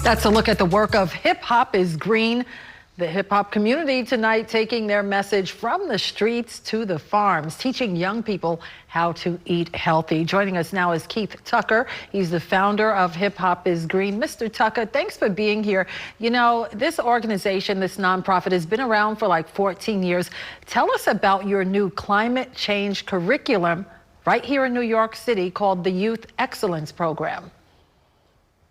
That's a look at the work of Hip Hop is Green. The hip hop community tonight taking their message from the streets to the farms, teaching young people how to eat healthy. Joining us now is Keith Tucker. He's the founder of Hip Hop is Green. Mr. Tucker, thanks for being here. You know, this organization, this nonprofit, has been around for like 14 years. Tell us about your new climate change curriculum right here in New York City called the Youth Excellence Program.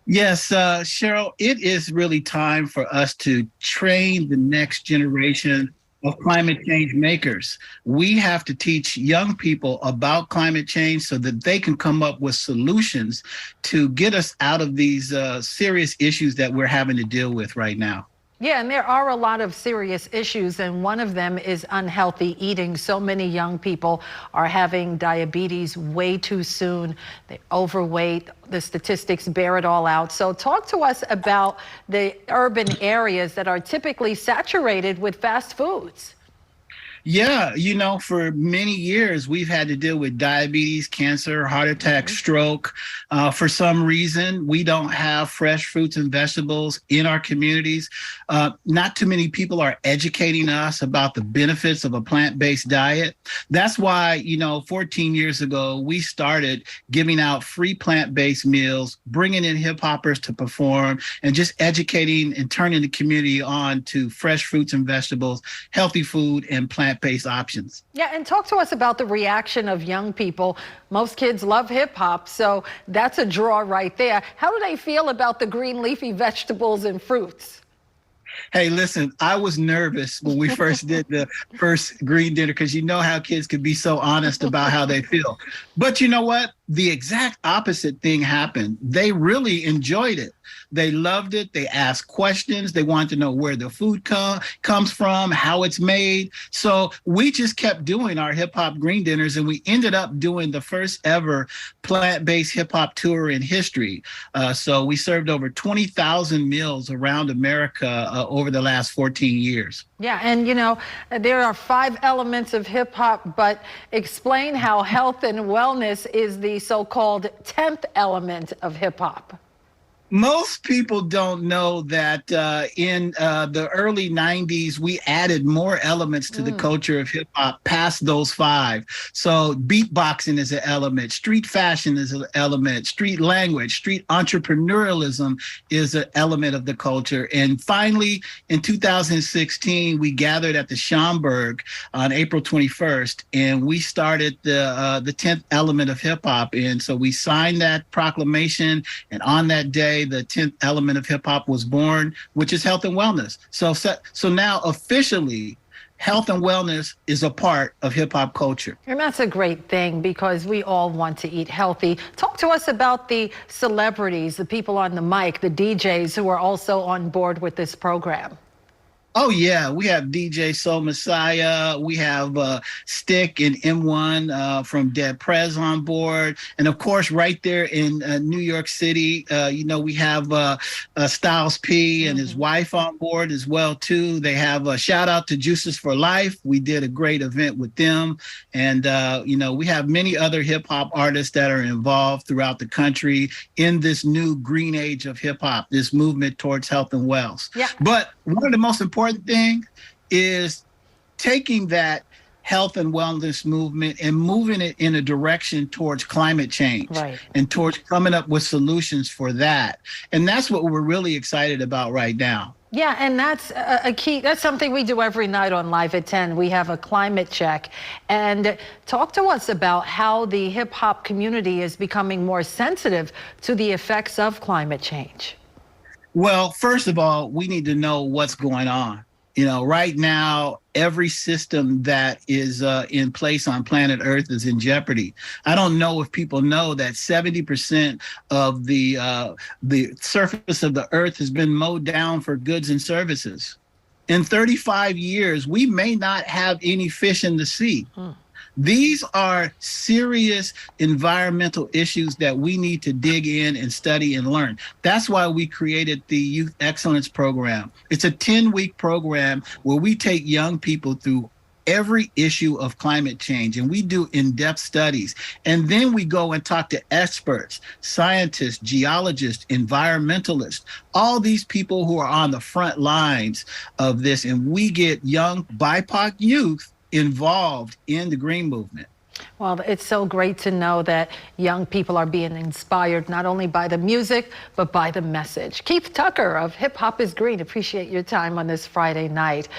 Yes, Cheryl, it is really time for us to train the next generation of climate change makers. We have to teach young people about climate change so that they can come up with solutions to get us out of these serious issues that we're having to deal with right now. Yeah, and there are a lot of serious issues, and one of them is unhealthy eating. So many young people are having diabetes way too soon. They're overweight. The statistics bear it all out. So talk to us about the urban areas that are typically saturated with fast foods. Yeah, you know, for many years, we've had to deal with diabetes, cancer, heart attack, stroke. For some reason, we don't have fresh fruits and vegetables in our communities. Not too many people are educating us about the benefits of a plant-based diet. That's why, you know, 14 years ago, we started giving out free plant-based meals, bringing in hip hoppers to perform, and just educating and turning the community on to fresh fruits and vegetables, healthy food, and plant-based options. Yeah, and talk to us about the reaction of young people. Most kids love hip hop, so that's a draw right there. How do they feel about the green leafy vegetables and fruits? Hey, listen, I was nervous when we first did the first green dinner because you know how kids could be so honest about how they feel. But you know what? The exact opposite thing happened. They really enjoyed it. They loved it. They asked questions. They wanted to know where the food comes from, how it's made. So we just kept doing our hip hop green dinners, and we ended up doing the first ever plant-based hip hop tour in history. So we served over 20,000 meals around America over the last 14 years. Yeah, and you know, there are 5 elements of hip hop, but explain how health and wellness is the so-called 10th element of hip hop. Most people don't know that in the early 90s, we added more elements to the culture of hip hop past those 5. So beatboxing is an element, street fashion is an element, street language, street entrepreneurialism is an element of the culture. And finally, in 2016, we gathered at the Schomburg on April 21st, and we started the 10th element of hip hop. And so we signed that proclamation, and on that day, the 10th element of hip hop was born, which is health and wellness. So now officially, health and wellness is a part of hip hop culture. And that's a great thing because we all want to eat healthy. Talk to us about the celebrities, the people on the mic, the DJs who are also on board with this program. Oh, yeah. We have DJ Soul Messiah. We have Stick and M1 from Dead Prez on board. And of course, right there in New York City, you know, we have Styles P and his wife on board as well, too. They have a shout out to Juices for Life. We did a great event with them. And, you know, we have many other hip hop artists that are involved throughout the country in this new green age of hip hop, this movement towards health and wellness. Yeah. But one of the most important thing is taking that health and wellness movement and moving it in a direction towards climate change, right, and towards coming up with solutions for that. And that's what we're really excited about right now. Yeah, and that's a key. That's something we do every night on Live at 10. We have a climate check. And talk to us about how the hip hop community is becoming more sensitive to the effects of climate change. Well, first of all, we need to know what's going on. You know, right now, every system that is in place on planet Earth is in jeopardy. I don't know if people know that 70% of the surface of the Earth has been mowed down for goods and services. In 35 years, we may not have any fish in the sea. These are serious environmental issues that we need to dig in and study and learn. That's why we created the Youth Excellence Program. It's a 10-week program where we take young people through every issue of climate change, and we do in-depth studies. And then we go and talk to experts, scientists, geologists, environmentalists, all these people who are on the front lines of this. And we get young BIPOC youth involved in the green movement. Well, it's so great to know that young people are being inspired not only by the music, but by the message. Keith Tucker of Hip Hop is Green, appreciate your time on this Friday night.